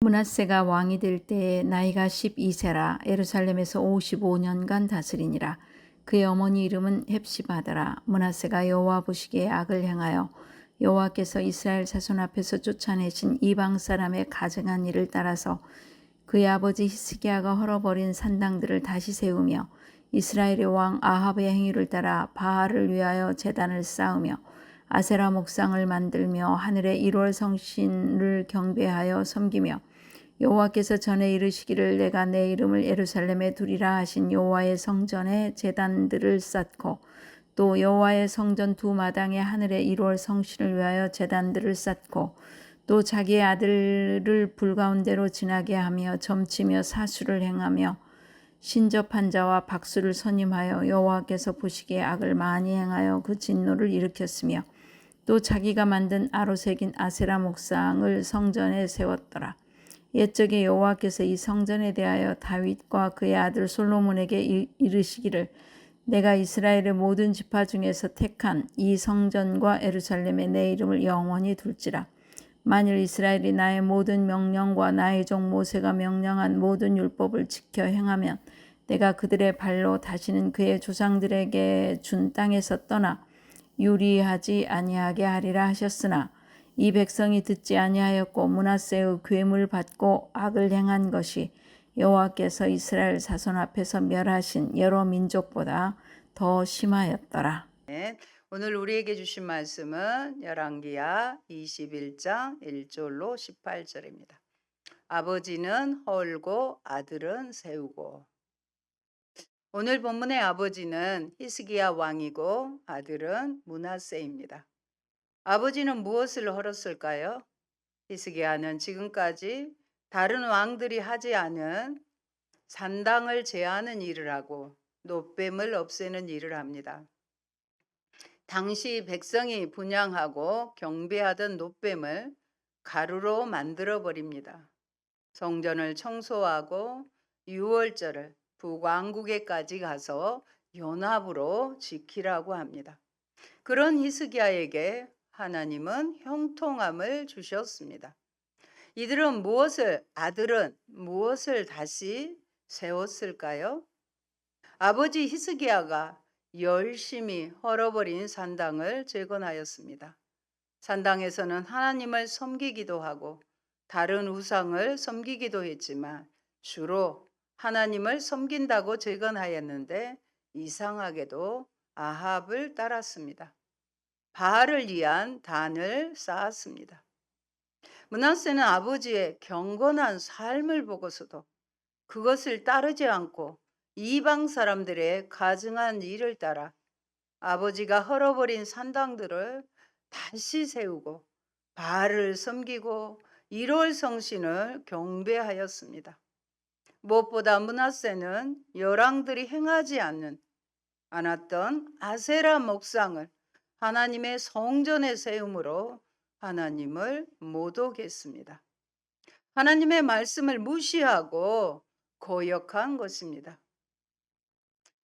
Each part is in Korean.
므낫세가 왕이 될 때에 나이가 12세라 예루살렘에서 55년간 다스리니라. 그의 어머니 이름은 헵시바더라. 므낫세가 여호와 보시기에 악을 행하여 여호와께서 이스라엘 자손 앞에서 쫓아내신 이방 사람의 가증한 일을 따라서 그의 아버지 히스기야가 헐어버린 산당들을 다시 세우며 이스라엘의 왕 아합의 행위를 따라 바알을 위하여 제단을 쌓으며 아세라 목상을 만들며 하늘의 1월 성신을 경배하여 섬기며 여호와께서 전에 이르시기를 내가 내 이름을 예루살렘에 두리라 하신 여호와의 성전에 제단들을 쌓고 또 여호와의 성전 두 마당에 하늘의 1월 성신을 위하여 제단들을 쌓고 또 자기의 아들을 불 가운데로 지나게 하며 점치며 사수를 행하며 신접한 자와 박수를 선임하여 여호와께서 보시기에 악을 많이 행하여 그 진노를 일으켰으며 또 자기가 만든 아로새긴 아세라 목상을 성전에 세웠더라. 옛적에 여호와께서 이 성전에 대하여 다윗과 그의 아들 솔로몬에게 이르시기를 내가 이스라엘의 모든 지파 중에서 택한 이 성전과 예루살렘에 내 이름을 영원히 둘지라. 만일 이스라엘이 나의 모든 명령과 나의 종 모세가 명령한 모든 율법을 지켜 행하면 내가 그들의 발로 다시는 그의 조상들에게 준 땅에서 떠나 유리하지 아니하게 하리라 하셨으나 이 백성이 듣지 아니하였고 므낫세의 괴물 받고 악을 행한 것이 여호와께서 이스라엘 자손 앞에서 멸하신 여러 민족보다 더 심하였더라. 오늘 우리에게 주신 말씀은 열왕기하 21장 1절로 18절입니다. 아버지는 헐고 아들은 세우고. 오늘 본문의 아버지는 히스기야 왕이고 아들은 므낫세입니다. 아버지는 무엇을 헐었을까요? 히스기야는 지금까지 다른 왕들이 하지 않은 산당을 제하는 일을 하고 노뱀을 없애는 일을 합니다. 당시 백성이 분향하고 경배하던 노뱀을 가루로 만들어 버립니다. 성전을 청소하고 유월절을 북왕국에까지 가서 연합으로 지키라고 합니다. 그런 히스기야에게 하나님은 형통함을 주셨습니다. 아들은 무엇을 다시 세웠을까요? 아버지 히스기야가 열심히 헐어버린 산당을 재건하였습니다. 산당에서는 하나님을 섬기기도 하고 다른 우상을 섬기기도 했지만 주로 하나님을 섬긴다고 재건하였는데 이상하게도 아합을 따랐습니다. 바알을 위한 단을 쌓았습니다. 므낫세는 아버지의 경건한 삶을 보고서도 그것을 따르지 않고 이방 사람들의 가증한 일을 따라 아버지가 헐어버린 산당들을 다시 세우고 바알을 섬기고 1월 성신을 경배하였습니다. 무엇보다 므낫세는 열왕들이 행하지 않았던 아세라 목상을 하나님의 성전에 세움으로 하나님을 모독했습니다. 하나님의 말씀을 무시하고 거역한 것입니다.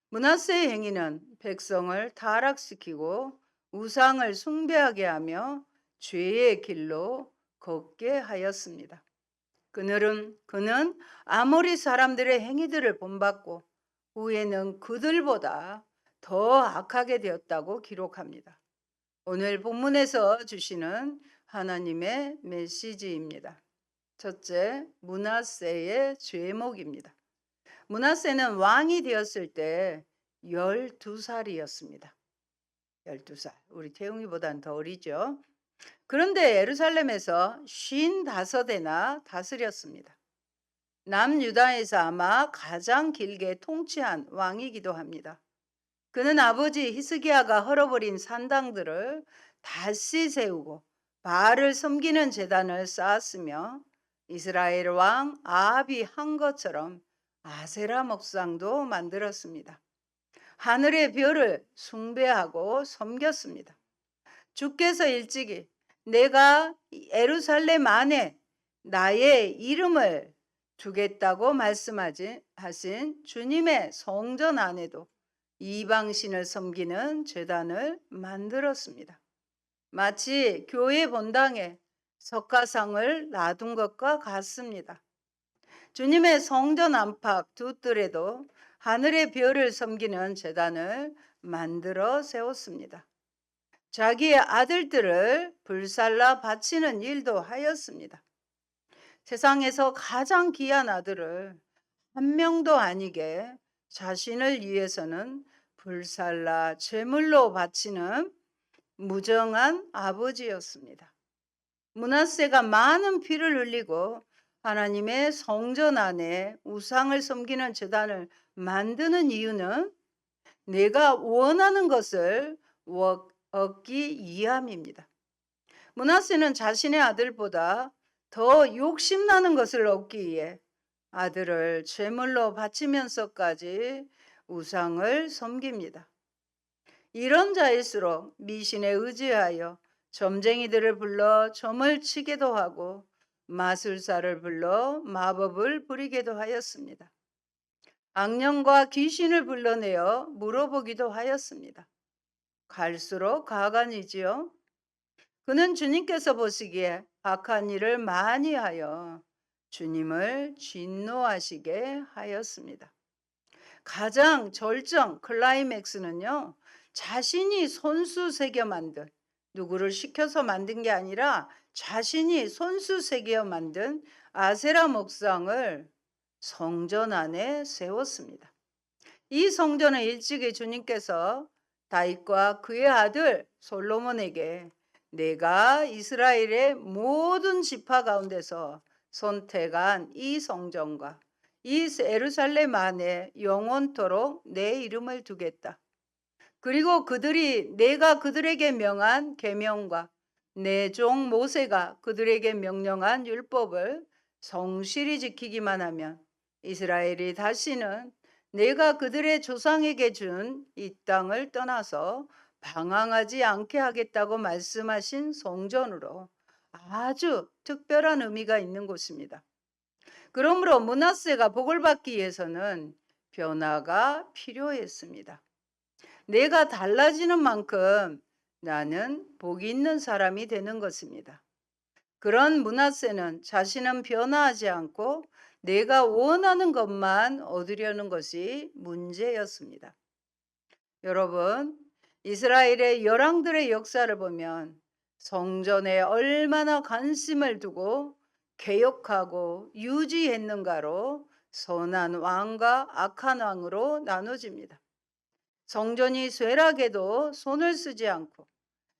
므낫세의 행위는 백성을 타락시키고 우상을 숭배하게 하며 죄의 길로 걷게 하였습니다. 그는 아모리 사람들의 행위들을 본받고 후에는 그들보다 더 악하게 되었다고 기록합니다. 오늘 본문에서 주시는 하나님의 메시지입니다. 첫째, 므낫세의 죄목입니다. 므낫세는 왕이 되었을 때 12살이었습니다. 12살. 우리 태웅이보다는 더 어리죠. 그런데 예루살렘에서 55해나 다스렸습니다. 남유다에서 아마 가장 길게 통치한 왕이기도 합니다. 그는 아버지 히스기야가 헐어버린 산당들을 다시 세우고 바알을 섬기는 제단을 쌓았으며 이스라엘 왕 아합이 한 것처럼 아세라 목상도 만들었습니다. 하늘의 별을 숭배하고 섬겼습니다. 주께서 일찍이 내가 예루살렘 안에 나의 이름을 두겠다고 말씀하신 주님의 성전 안에도 이방신을 섬기는 제단을 만들었습니다. 마치 교회 본당에 석가상을 놔둔 것과 같습니다. 주님의 성전 안팎 두 뜰에도 하늘의 별을 섬기는 제단을 만들어 세웠습니다. 자기의 아들들을 불살라 바치는 일도 하였습니다. 세상에서 가장 귀한 아들을 한 명도 아니게 자신을 위해서는 불살라 제물로 바치는 무정한 아버지였습니다. 므낫세가 많은 피를 흘리고 하나님의 성전 안에 우상을 섬기는 제단을 만드는 이유는 내가 원하는 것을 얻기 위함입니다. 므낫세는 자신의 아들보다 더 욕심나는 것을 얻기 위해 아들을 제물로 바치면서까지 우상을 섬깁니다. 이런 자일수록 미신에 의지하여 점쟁이들을 불러 점을 치게도 하고 마술사를 불러 마법을 부리게도 하였습니다. 악령과 귀신을 불러내어 물어보기도 하였습니다. 갈수록 가관이지요. 그는 주님께서 보시기에 악한 일을 많이 하여 주님을 진노하시게 하였습니다. 가장 절정 클라이맥스는요, 자신이 손수 새겨 만든, 누구를 시켜서 만든 게 아니라 자신이 손수 새겨 만든 아세라 목상을 성전 안에 세웠습니다. 이 성전은 일찍이 주님께서 다윗과 그의 아들 솔로몬에게 내가 이스라엘의 모든 지파 가운데서 선택한 이 성전과 이 예루살렘 안에 영원토록 내 이름을 두겠다. 그리고 내가 그들에게 명한 계명과 내 종 모세가 그들에게 명령한 율법을 성실히 지키기만 하면 이스라엘이 다시는 내가 그들의 조상에게 준 이 땅을 떠나서 방황하지 않게 하겠다고 말씀하신 성전으로 아주 특별한 의미가 있는 곳입니다. 그러므로 므낫세가 복을 받기 위해서는 변화가 필요했습니다. 내가 달라지는 만큼 나는 복이 있는 사람이 되는 것입니다. 그런 므낫세는 자신은 변화하지 않고 내가 원하는 것만 얻으려는 것이 문제였습니다. 여러분, 이스라엘의 열왕들의 역사를 보면 성전에 얼마나 관심을 두고 개혁하고 유지했는가로 선한 왕과 악한 왕으로 나눠집니다. 성전이 쇠락해도 손을 쓰지 않고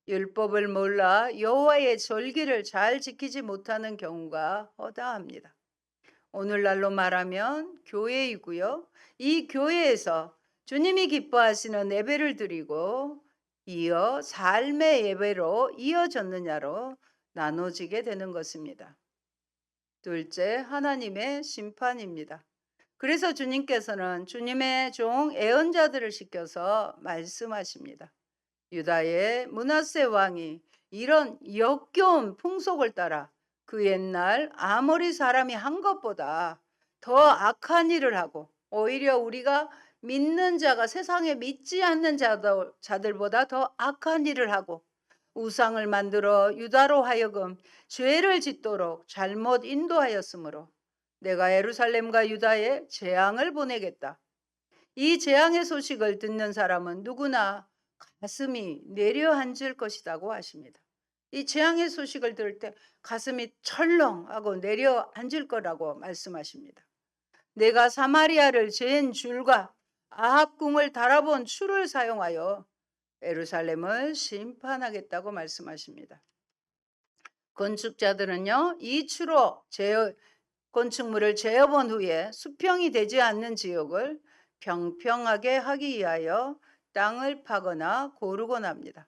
율법을 몰라 여호와의 절기를 잘 지키지 못하는 경우가 허다합니다. 오늘날로 말하면 교회이고요. 이 교회에서 주님이 기뻐하시는 예배를 드리고 이어 삶의 예배로 이어졌느냐로 나눠지게 되는 것입니다. 둘째, 하나님의 심판입니다. 그래서 주님께서는 주님의 종 예언자들을 시켜서 말씀하십니다. 유다의 므낫세 왕이 이런 역겨운 풍속을 따라 그 옛날 아모리 사람이 한 것보다 더 악한 일을 하고 오히려 우리가 믿는 자가 세상에 믿지 않는 자들보다 더 악한 일을 하고 우상을 만들어 유다로 하여금 죄를 짓도록 잘못 인도하였으므로 내가 예루살렘과 유다에 재앙을 보내겠다. 이 재앙의 소식을 듣는 사람은 누구나 가슴이 내려앉을 것이라고 하십니다. 이 재앙의 소식을 들을 때 가슴이 철렁하고 내려앉을 거라고 말씀하십니다. 내가 사마리아를 잰 줄과 아합궁을 달아본 추를 사용하여 예루살렘을 심판하겠다고 말씀하십니다. 건축자들은요, 이 추로 건축물을 재어본 후에 수평이 되지 않는 지역을 평평하게 하기 위하여 땅을 파거나 고르곤 합니다.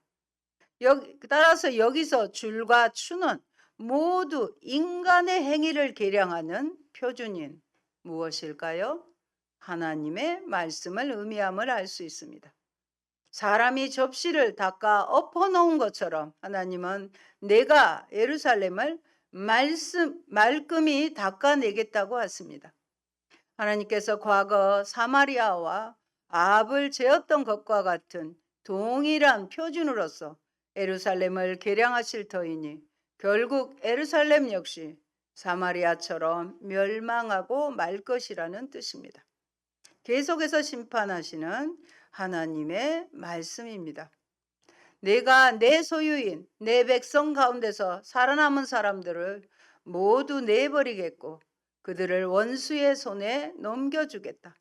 따라서 여기서 줄과 추는 모두 인간의 행위를 계량하는 표준인 무엇일까요? 하나님의 말씀을 의미함을 알 수 있습니다. 사람이 접시를 닦아 엎어놓은 것처럼 하나님은 내가 예루살렘을 말끔히 닦아내겠다고 하십니다. 하나님께서 과거 사마리아와 아합을 재었던 것과 같은 동일한 표준으로서 예루살렘을 계량하실 터이니 결국 예루살렘 역시 사마리아처럼 멸망하고 말 것이라는 뜻입니다. 계속해서 심판하시는 하나님의 말씀입니다. 내가 내 소유인 내 백성 가운데서 살아남은 사람들을 모두 내버리겠고 그들을 원수의 손에 넘겨주겠다.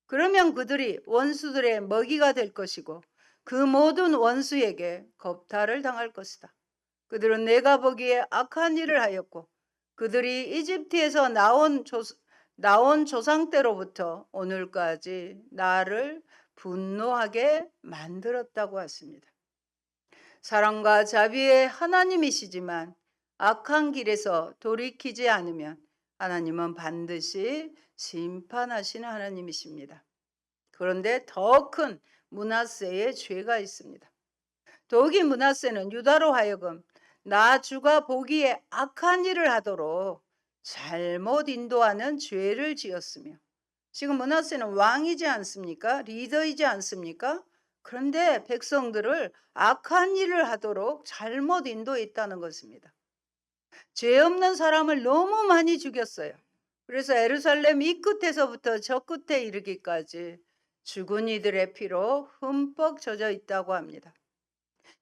그러면 그들이 원수들의 먹이가 될 것이고 그 모든 원수에게 겁탈을 당할 것이다. 그들은 내가 보기에 악한 일을 하였고 그들이 이집트에서 나온 조상 때로부터 오늘까지 나를 분노하게 만들었다고 하십니다. 사랑과 자비의 하나님이시지만 악한 길에서 돌이키지 않으면 하나님은 반드시 심판하시는 하나님이십니다. 그런데 더 큰 므낫세의 죄가 있습니다. 더욱이 므낫세는 유다로 하여금 나 주가 보기에 악한 일을 하도록 잘못 인도하는 죄를 지었으며 지금 므낫세는 왕이지 않습니까? 리더이지 않습니까? 그런데 백성들을 악한 일을 하도록 잘못 인도했다는 것입니다. 죄 없는 사람을 너무 많이 죽였어요. 그래서 예루살렘 이 끝에서부터 저 끝에 이르기까지 죽은 이들의 피로 흠뻑 젖어 있다고 합니다.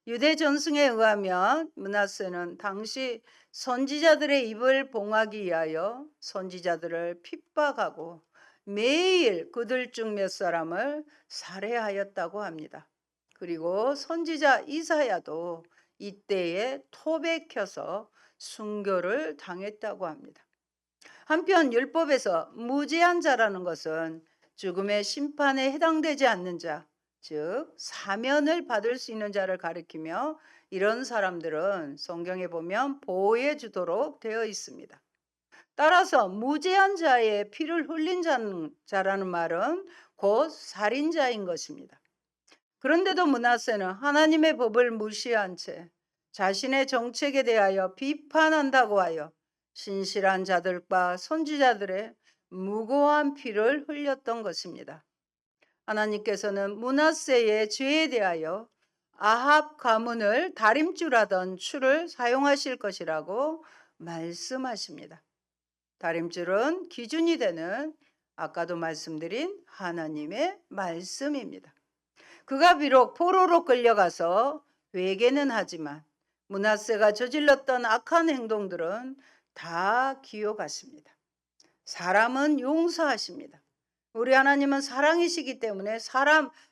유대 전승에 의하면 므낫세는 당시 선지자들의 입을 봉하기 위하여 선지자들을 핍박하고 매일 그들 중 몇 사람을 살해하였다고 합니다. 그리고 선지자 이사야도 이때에 토백혀서 순교를 당했다고 합니다. 한편 율법에서 무죄한 자라는 것은 죽음의 심판에 해당되지 않는 자, 즉 사면을 받을 수 있는 자를 가리키며 이런 사람들은 성경에 보면 보호해 주도록 되어 있습니다. 따라서 무죄한 자의 피를 흘린 자라는 말은 곧 살인자인 것입니다. 그런데도 므낫세는 하나님의 법을 무시한 채 자신의 정책에 대하여 비판한다고 하여 신실한 자들과 선지자들의 무고한 피를 흘렸던 것입니다. 하나님께서는 므낫세의 죄에 대하여 아합 가문을 다림줄하던 추를 사용하실 것이라고 말씀하십니다. 다림줄은 기준이 되는 아까도 말씀드린 하나님의 말씀입니다. 그가 비록 포로로 끌려가서 회개는 하지만 므낫세가 저질렀던 악한 행동들은 다 기억하십니다. 사람은 용서하십니다. 우리 하나님은 사랑이시기 때문에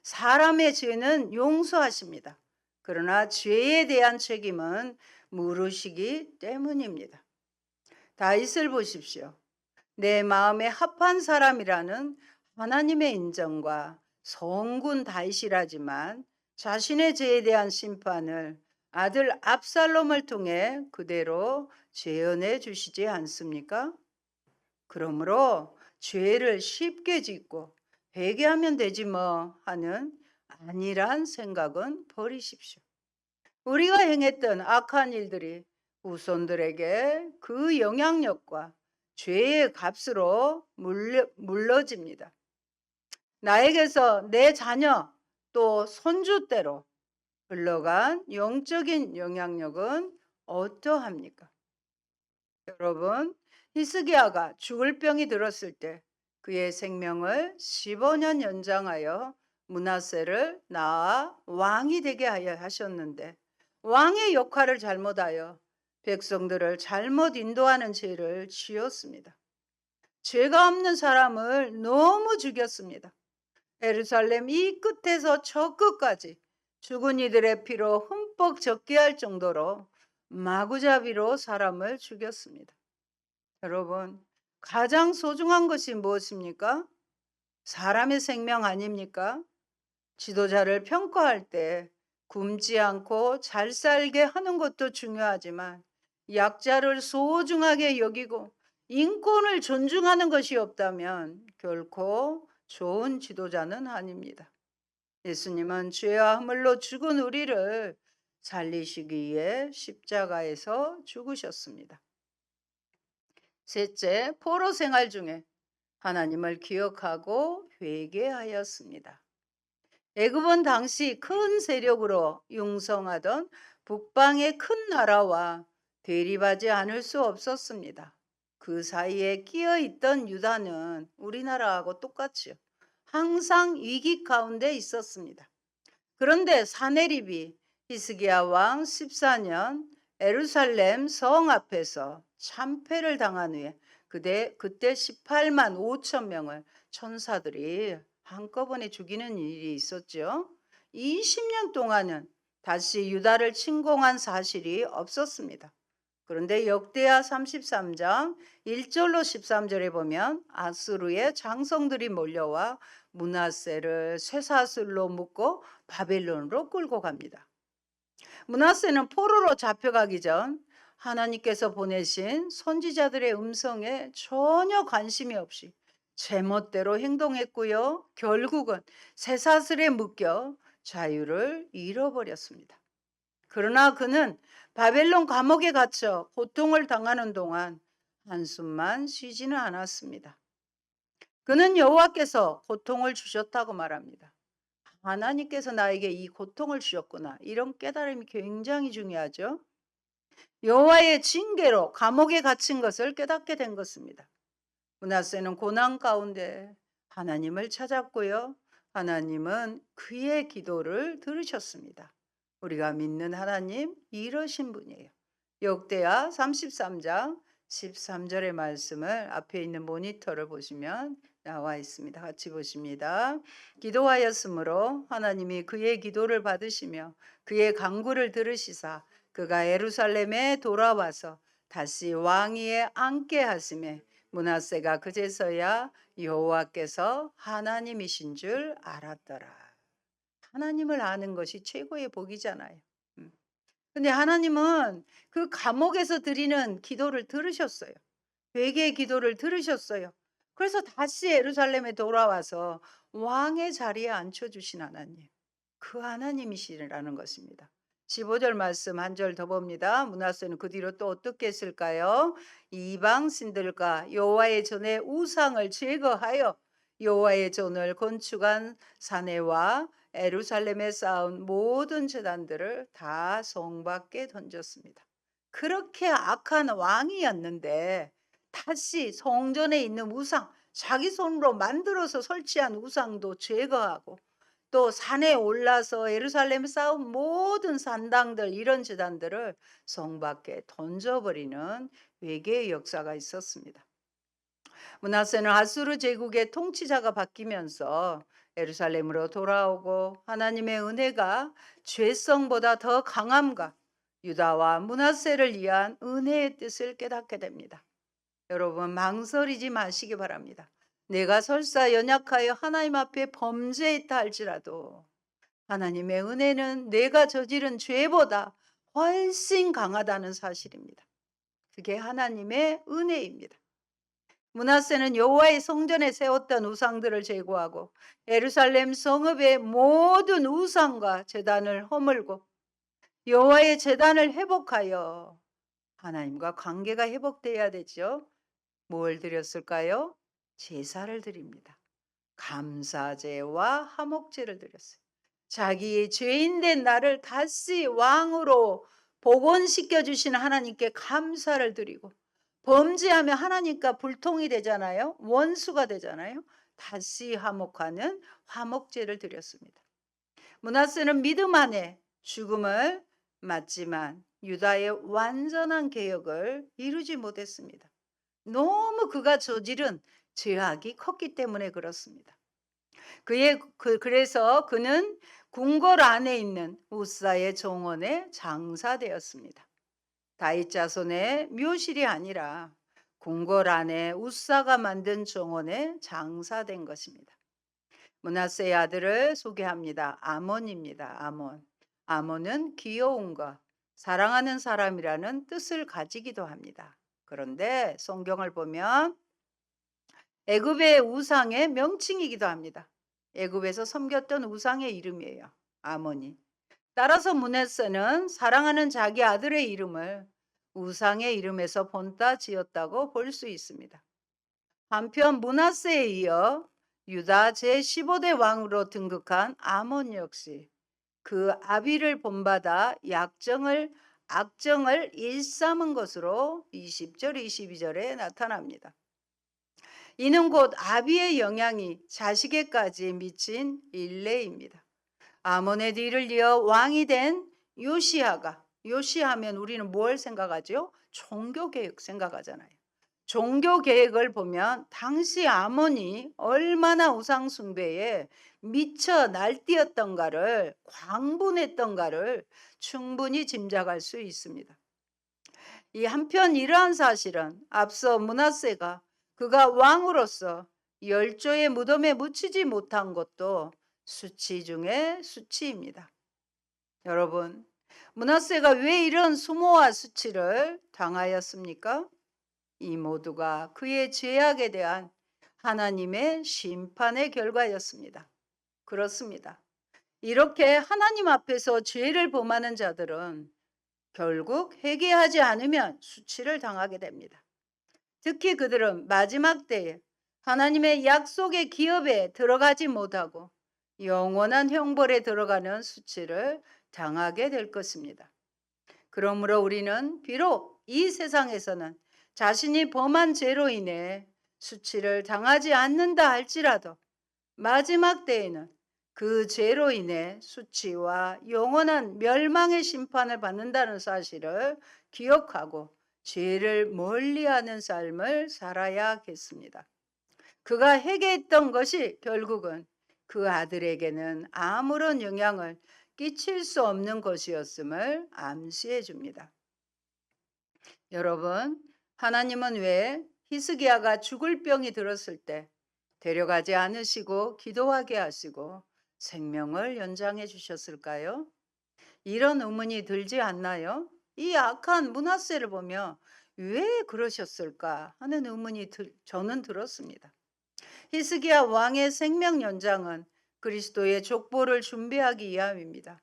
사람의 죄는 용서하십니다. 그러나 죄에 대한 책임은 물으시기 때문입니다. 다윗을 보십시오. 내 마음에 합한 사람이라는 하나님의 인정과 성군 다윗이라지만 자신의 죄에 대한 심판을 아들 압살롬을 통해 그대로 재현해 주시지 않습니까? 그러므로 죄를 쉽게 짓고 회개하면 되지 뭐 하는 안일한 생각은 버리십시오. 우리가 행했던 악한 일들이 후손들에게 그 영향력과 죄의 값으로 물러집니다. 나에게서 내 자녀 또 손주대로 흘러간 영적인 영향력은 어떠합니까? 여러분, 히스기야가 죽을 병이 들었을 때 그의 생명을 15년 연장하여 므낫세를 낳아 왕이 되게 하여 하셨는데 왕의 역할을 잘못하여 백성들을 잘못 인도하는 죄를 지었습니다. 죄가 없는 사람을 너무 죽였습니다. 예루살렘 이 끝에서 저 끝까지 죽은 이들의 피로 흠뻑 젖게 할 정도로 마구잡이로 사람을 죽였습니다. 여러분, 가장 소중한 것이 무엇입니까? 사람의 생명 아닙니까? 지도자를 평가할 때 굶지 않고 잘 살게 하는 것도 중요하지만 약자를 소중하게 여기고 인권을 존중하는 것이 없다면 결코 좋은 지도자는 아닙니다. 예수님은 죄와 허물로 죽은 우리를 살리시기 위해 십자가에서 죽으셨습니다. 셋째, 포로 생활 중에 하나님을 기억하고 회개하였습니다. 애굽은 당시 큰 세력으로 융성하던 북방의 큰 나라와 대립하지 않을 수 없었습니다. 그 사이에 끼어 있던 유다는 우리나라하고 똑같이요. 항상 위기 가운데 있었습니다. 그런데 사내립이 히스기야 왕 14년 에루살렘 성 앞에서 참패를 당한 후에 그때 18만 5천 명을 천사들이 한꺼번에 죽이는 일이 있었죠. 20년 동안은 다시 유다를 침공한 사실이 없었습니다. 그런데 역대하 33장 1절로 13절에 보면 아수르의 장성들이 몰려와 므낫세를 쇠사슬로 묶고 바벨론으로 끌고 갑니다. 므낫세는 포로로 잡혀가기 전 하나님께서 보내신 선지자들의 음성에 전혀 관심이 없이 제멋대로 행동했고요. 결국은 쇠사슬에 묶여 자유를 잃어버렸습니다. 그러나 그는 바벨론 감옥에 갇혀 고통을 당하는 동안 한숨만 쉬지는 않았습니다. 그는 여호와께서 고통을 주셨다고 말합니다. 하나님께서 나에게 이 고통을 주셨구나. 이런 깨달음이 굉장히 중요하죠. 여호와의 징계로 감옥에 갇힌 것을 깨닫게 된 것입니다. 므낫세는 고난 가운데 하나님을 찾았고요. 하나님은 그의 기도를 들으셨습니다. 우리가 믿는 하나님 이러신 분이에요. 역대하 33장 13절의 말씀을 앞에 있는 모니터를 보시면 나와 있습니다. 같이 보십니다. 기도하였으므로 하나님이 그의 기도를 받으시며 그의 간구를 들으시사 그가 예루살렘에 돌아와서 다시 왕위에 앉게 하심에 므낫세가 그제서야 여호와께서 하나님이신 줄 알았더라. 하나님을 아는 것이 최고의 복이잖아요. 근데 하나님은 그 감옥에서 드리는 기도를 들으셨어요. 회개의 기도를 들으셨어요. 그래서 다시 예루살렘에 돌아와서 왕의 자리에 앉혀주신 하나님. 그 하나님이시라는 것입니다. 15절 말씀 한 절 더 봅니다. 므낫세는 그 뒤로 또 어떻게 했을까요? 이방 신들과 여호와의 전에 우상을 제거하여 여호와의 전을 건축한 사내와 예루살렘에 쌓은 모든 제단들을 다 성 밖에 던졌습니다. 그렇게 악한 왕이었는데 다시 성전에 있는 우상, 자기 손으로 만들어서 설치한 우상도 제거하고 또 산에 올라서 예루살렘에 쌓은 모든 산당들 이런 제단들을 성 밖에 던져버리는 외계의 역사가 있었습니다. 므낫세는 아수르 제국의 통치자가 바뀌면서 예루살렘으로 돌아오고 하나님의 은혜가 죄성보다 더 강함과 유다와 므낫세를 위한 은혜의 뜻을 깨닫게 됩니다. 여러분 망설이지 마시기 바랍니다. 내가 설사 연약하여 하나님 앞에 범죄했다 할지라도 하나님의 은혜는 내가 저지른 죄보다 훨씬 강하다는 사실입니다. 그게 하나님의 은혜입니다. 므낫세는 여호와의 성전에 세웠던 우상들을 제거하고 예루살렘 성읍의 모든 우상과 제단을 허물고 여호와의 제단을 회복하여 하나님과 관계가 회복돼야 되죠. 뭘 드렸을까요? 제사를 드립니다. 감사제와 화목제를 드렸어요. 자기의 죄인된 나를 다시 왕으로 복원시켜 주신 하나님께 감사를 드리고 범죄하면 하나님과 불통이 되잖아요. 원수가 되잖아요. 다시 화목하는 화목제를 드렸습니다. 므낫세는 믿음 안에 죽음을 맞지만 유다의 완전한 개혁을 이루지 못했습니다. 너무 그가 저지른 죄악이 컸기 때문에 그렇습니다. 그래서 그는 궁궐 안에 있는 우사의 정원에 장사되었습니다. 다윗 자손의 묘실이 아니라 궁궐 안에 우사가 만든 정원에 장사된 것입니다. 므낫세의 아들을 소개합니다. 아몬입니다. 아몬은 귀여운 것, 사랑하는 사람이라는 뜻을 가지기도 합니다. 그런데 성경을 보면 애굽의 우상의 명칭이기도 합니다. 애굽에서 섬겼던 우상의 이름이에요. 아몬이. 따라서 므낫세는 사랑하는 자기 아들의 이름을 우상의 이름에서 본따 지었다고 볼 수 있습니다. 한편 므낫세에 이어 유다 제15대 왕으로 등극한 아몬 역시 그 아비를 본받아 약정을 악정을 일삼은 것으로 20절, 22절에 나타납니다. 이는 곧 아비의 영향이 자식에까지 미친 일례입니다. 아몬의 뒤를 이어 왕이 된 요시야가, 요시하면 우리는 뭘 생각하죠? 종교개혁 생각하잖아요. 종교개혁을 보면 당시 아몬이 얼마나 우상숭배에 미쳐 날뛰었던가를, 광분했던가를 충분히 짐작할 수 있습니다. 이 한편 이러한 사실은 앞서 므낫세가 그가 왕으로서 열조의 무덤에 묻히지 못한 것도 수치 중에 수치입니다. 여러분, 므낫세가 왜 이런 수모와 수치를 당하였습니까? 이 모두가 그의 죄악에 대한 하나님의 심판의 결과였습니다. 그렇습니다. 이렇게 하나님 앞에서 죄를 범하는 자들은 결국 회개하지 않으면 수치를 당하게 됩니다. 특히 그들은 마지막 때에 하나님의 약속의 기업에 들어가지 못하고 영원한 형벌에 들어가는 수치를 당하게 될 것입니다. 그러므로 우리는 비록 이 세상에서는 자신이 범한 죄로 인해 수치를 당하지 않는다 할지라도 마지막 때에는 그 죄로 인해 수치와 영원한 멸망의 심판을 받는다는 사실을 기억하고 죄를 멀리하는 삶을 살아야겠습니다. 그가 회개했던 것이 결국은 그 아들에게는 아무런 영향을 끼칠 수 없는 것이었음을 암시해 줍니다. 여러분, 하나님은 왜 히스기야가 죽을 병이 들었을 때 데려가지 않으시고 기도하게 하시고 생명을 연장해 주셨을까요? 이런 의문이 들지 않나요? 이 악한 므낫세를 보며 왜 그러셨을까 하는 의문이 저는 들었습니다. 히스기야 왕의 생명 연장은 그리스도의 족보를 준비하기 위함입니다.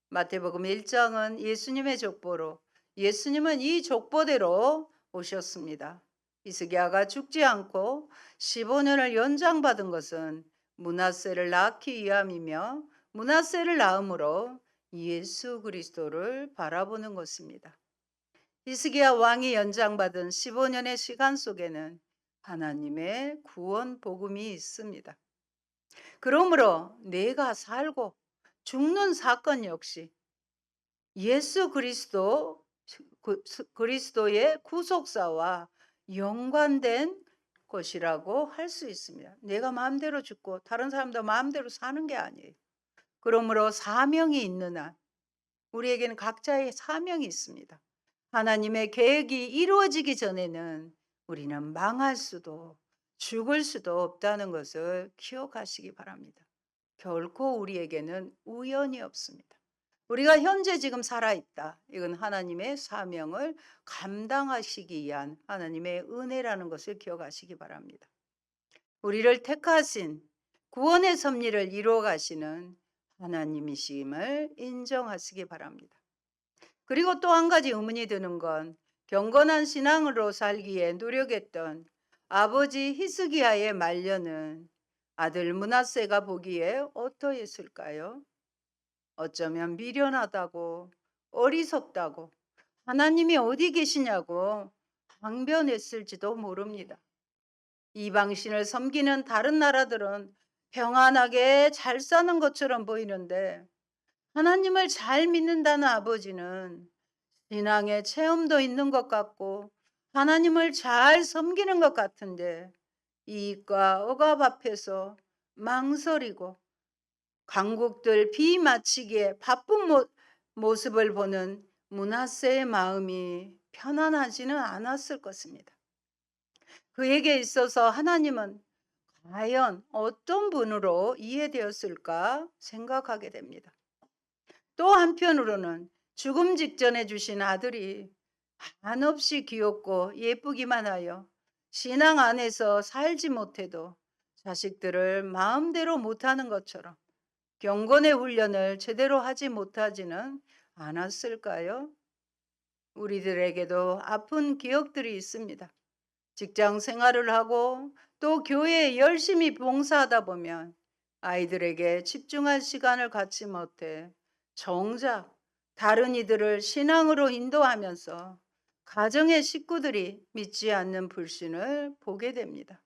마태복음 1장은 예수님의 족보로 예수님은 이 족보대로 오셨습니다. 히스기야가 죽지 않고 15년을 연장받은 것은 므낫세를 낳기 위함이며 므낫세를 낳음으로 예수 그리스도를 바라보는 것입니다. 히스기야 왕이 연장받은 15년의 시간 속에는 하나님의 구원 복음이 있습니다. 그러므로 내가 살고 죽는 사건 역시 예수 그리스도의 구속사와 연관된 것이라고 할 수 있습니다. 내가 마음대로 죽고 다른 사람도 마음대로 사는 게 아니에요. 그러므로 사명이 있는 한 우리에게는 각자의 사명이 있습니다. 하나님의 계획이 이루어지기 전에는 우리는 망할 수도 죽을 수도 없다는 것을 기억하시기 바랍니다. 결코 우리에게는 우연이 없습니다. 우리가 현재 지금 살아있다. 이건 하나님의 사명을 감당하시기 위한 하나님의 은혜라는 것을 기억하시기 바랍니다. 우리를 택하신 구원의 섭리를 이루어 가시는 하나님이심을 인정하시기 바랍니다. 그리고 또 한 가지 의문이 드는 건 경건한 신앙으로 살기에 노력했던 아버지 히스기야의 말년은 아들 므낫세가 보기에 어떠했을까요? 어쩌면 미련하다고 어리석다고 하나님이 어디 계시냐고 항변했을지도 모릅니다. 이방신을 섬기는 다른 나라들은 평안하게 잘 사는 것처럼 보이는데 하나님을 잘 믿는다는 아버지는 신앙의 체험도 있는 것 같고 하나님을 잘 섬기는 것 같은데 이익과 억압 앞에서 망설이고 강국들 비맞추기에 바쁜 모습을 보는 므낫세의 마음이 편안하지는 않았을 것입니다. 그에게 있어서 하나님은 과연 어떤 분으로 이해되었을까 생각하게 됩니다. 또 한편으로는 죽음 직전에 주신 아들이 한없이 귀엽고 예쁘기만 하여 신앙 안에서 살지 못해도 자식들을 마음대로 못하는 것처럼 경건의 훈련을 제대로 하지 못하지는 않았을까요? 우리들에게도 아픈 기억들이 있습니다. 직장 생활을 하고 또 교회에 열심히 봉사하다 보면 아이들에게 집중할 시간을 갖지 못해 정작 다른 이들을 신앙으로 인도하면서 가정의 식구들이 믿지 않는 불신을 보게 됩니다.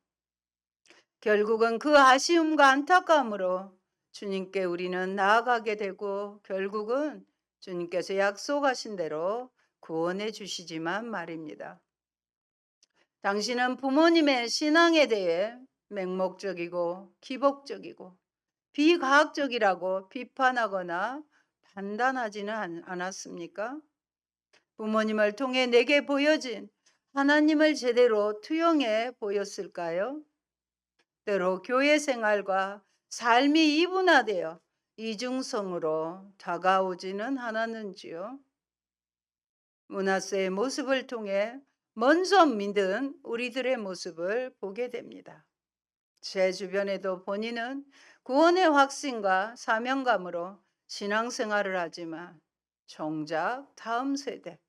결국은 그 아쉬움과 안타까움으로 주님께 우리는 나아가게 되고 결국은 주님께서 약속하신 대로 구원해 주시지만 말입니다. 당신은 부모님의 신앙에 대해 맹목적이고 기복적이고 비과학적이라고 비판하거나 판단하지는 않았습니까? 부모님을 통해 내게 보여진 하나님을 제대로 투영해 보였을까요? 때로 교회 생활과 삶이 이분화되어 이중성으로 다가오지는 않았는지요? 므낫세의 모습을 통해 먼저 믿은 우리들의 모습을 보게 됩니다. 제 주변에도 본인은 구원의 확신과 사명감으로 신앙생활을 하지만 정작 다음 세대,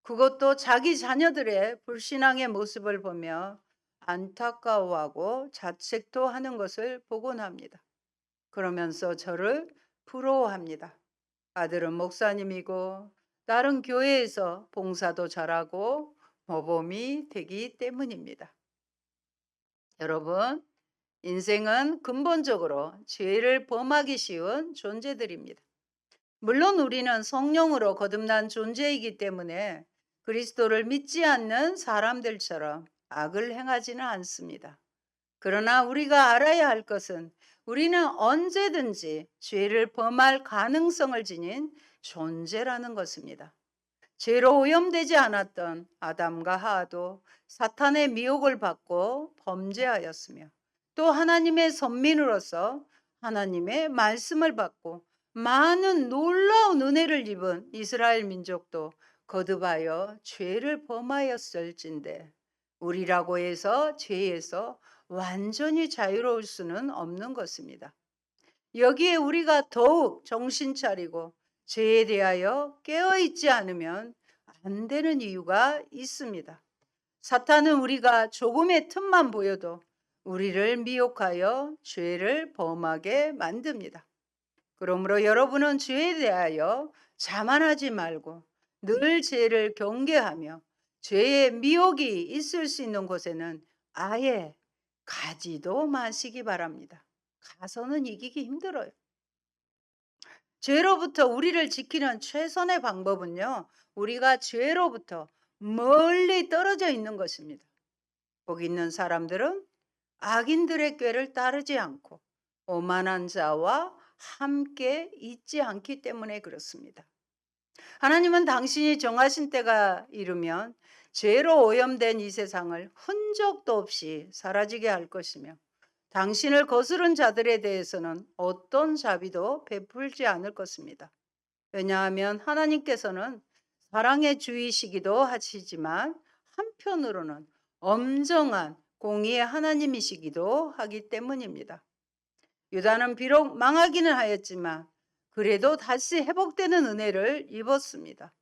그것도 자기 자녀들의 불신앙의 모습을 보며 안타까워하고 자책도 하는 것을 보곤 합니다. 그러면서 저를 부러워합니다. 아들은 목사님이고 다른 교회에서 봉사도 잘하고 모범이 되기 때문입니다. 여러분, 인생은 근본적으로 죄를 범하기 쉬운 존재들입니다. 물론 우리는 성령으로 거듭난 존재이기 때문에 그리스도를 믿지 않는 사람들처럼 악을 행하지는 않습니다. 그러나 우리가 알아야 할 것은 우리는 언제든지 죄를 범할 가능성을 지닌 존재라는 것입니다. 죄로 오염되지 않았던 아담과 하와도 사탄의 미혹을 받고 범죄하였으며 또 하나님의 선민으로서 하나님의 말씀을 받고 많은 놀라운 은혜를 입은 이스라엘 민족도 거듭하여 죄를 범하였을진데 우리라고 해서 죄에서 완전히 자유로울 수는 없는 것입니다. 여기에 우리가 더욱 정신 차리고 죄에 대하여 깨어있지 않으면 안 되는 이유가 있습니다. 사탄은 우리가 조금의 틈만 보여도 우리를 미혹하여 죄를 범하게 만듭니다. 그러므로 여러분은 죄에 대하여 자만하지 말고 늘 죄를 경계하며 죄의 미혹이 있을 수 있는 곳에는 아예 가지도 마시기 바랍니다. 가서는 이기기 힘들어요. 죄로부터 우리를 지키는 최선의 방법은요, 우리가 죄로부터 멀리 떨어져 있는 것입니다. 복 있는 사람들은 악인들의 꾀를 따르지 않고 오만한 자와 함께 있지 않기 때문에 그렇습니다. 하나님은 당신이 정하신 때가 이르면 죄로 오염된 이 세상을 흔적도 없이 사라지게 할 것이며 당신을 거스른 자들에 대해서는 어떤 자비도 베풀지 않을 것입니다. 왜냐하면 하나님께서는 사랑의 주이시기도 하시지만 한편으로는 엄정한 공의의 하나님이시기도 하기 때문입니다. 유다는 비록 망하기는 하였지만 그래도 다시 회복되는 은혜를 입었습니다.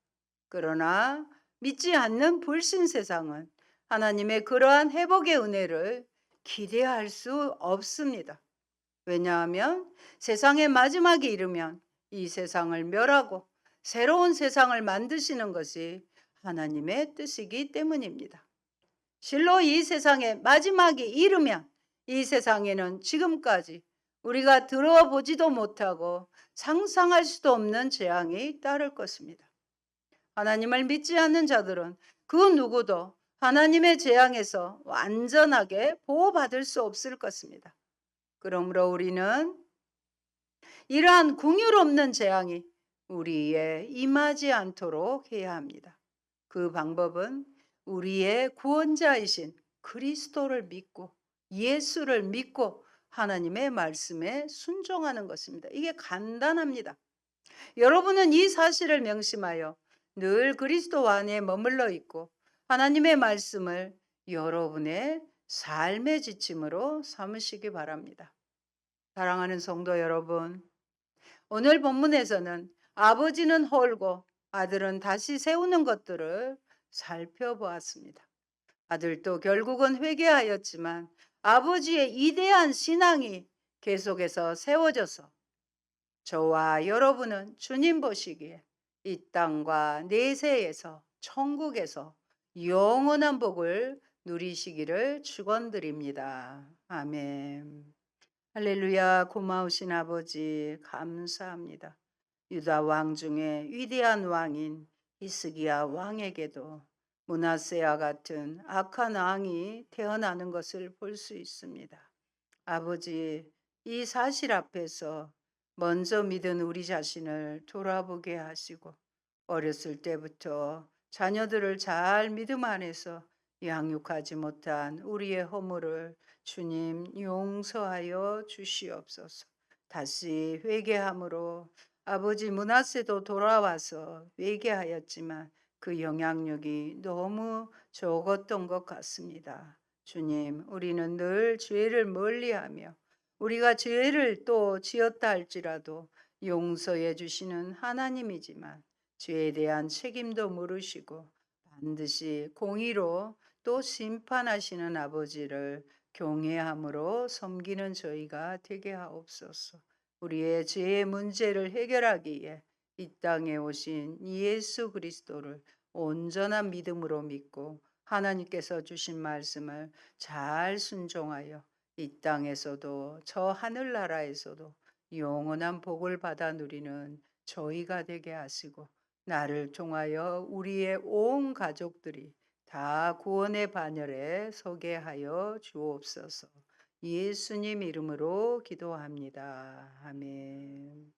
그러나 믿지 않는 불신 세상은 하나님의 그러한 회복의 은혜를 기대할 수 없습니다. 왜냐하면 세상의 마지막이 이르면 이 세상을 멸하고 새로운 세상을 만드시는 것이 하나님의 뜻이기 때문입니다. 실로 이 세상의 마지막이 이르면 이 세상에는 지금까지 우리가 들어보지도 못하고 상상할 수도 없는 재앙이 따를 것입니다. 하나님을 믿지 않는 자들은 그 누구도 하나님의 재앙에서 완전하게 보호받을 수 없을 것입니다. 그러므로 우리는 이러한 긍휼 없는 재앙이 우리에 임하지 않도록 해야 합니다. 그 방법은 우리의 구원자이신 그리스도를 믿고 예수를 믿고 하나님의 말씀에 순종하는 것입니다. 이게 간단합니다. 여러분은 이 사실을 명심하여 늘 그리스도 안에 머물러 있고 하나님의 말씀을 여러분의 삶의 지침으로 삼으시기 바랍니다. 사랑하는 성도 여러분, 오늘 본문에서는 아버지는 홀고 아들은 다시 세우는 것들을 살펴보았습니다. 아들도 결국은 회개하였지만 아버지의 이대한 신앙이 계속해서 세워져서 저와 여러분은 주님 보시기에 이 땅과 내세에서 천국에서 영원한 복을 누리시기를 축원드립니다. 아멘. 할렐루야. 고마우신 아버지 감사합니다. 유다 왕 중에 위대한 왕인 히스기야 왕에게도 므낫세와 같은 악한 왕이 태어나는 것을 볼 수 있습니다. 아버지, 이 사실 앞에서 먼저 믿은 우리 자신을 돌아보게 하시고 어렸을 때부터 자녀들을 잘 믿음 안에서 양육하지 못한 우리의 허물을 주님 용서하여 주시옵소서. 다시 회개함으로 아버지 므낫세도 돌아와서 회개하였지만 그 영향력이 너무 적었던 것 같습니다. 주님, 우리는 늘 죄를 멀리하며 우리가 죄를 또 지었다 할지라도 용서해 주시는 하나님이지만 죄에 대한 책임도 물으시고 반드시 공의로 또 심판하시는 아버지를 경외함으로 섬기는 저희가 되게 하옵소서. 우리의 죄의 문제를 해결하기 위해 이 땅에 오신 예수 그리스도를 온전한 믿음으로 믿고 하나님께서 주신 말씀을 잘 순종하여 이 땅에서도 저 하늘나라에서도 영원한 복을 받아 누리는 저희가 되게 하시고 나를 통하여 우리의 온 가족들이 다 구원의 반열에 서게 하여 주옵소서. 예수님 이름으로 기도합니다. 아멘.